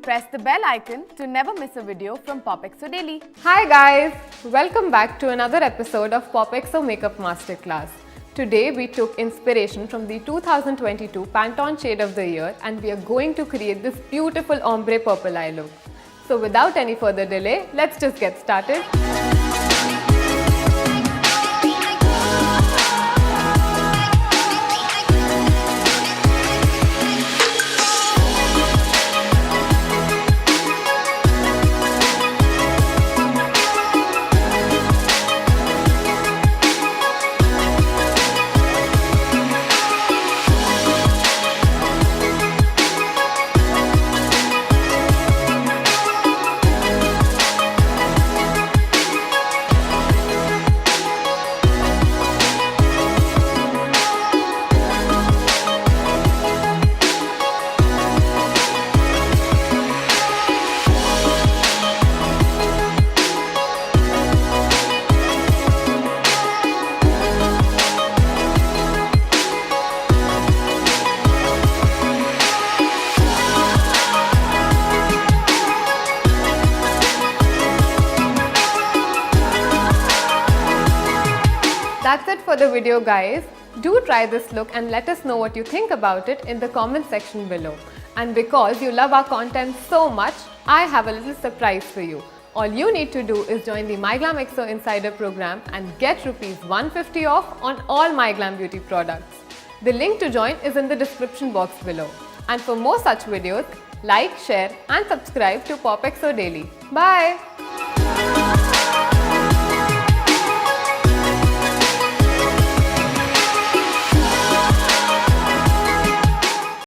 Press the bell icon to never miss a video from POPxo Daily. Hi guys! Welcome back to another episode of POPxo Makeup Masterclass. Today we took inspiration from the 2022 Pantone Shade of the Year and we are going to create this beautiful ombre purple eye look. So without any further delay, let's just get started. That's it for the video guys. Do try this look and let us know what you think about it in the comment section below. And because you love our content so much, I have a little surprise for you. All you need to do is join the MyGlamm and POPxo Insider program and get ₹150 off on all MyGlamm beauty products. The link to join is in the description box below. And for more such videos, like, share and subscribe to POPxo Daily. Bye!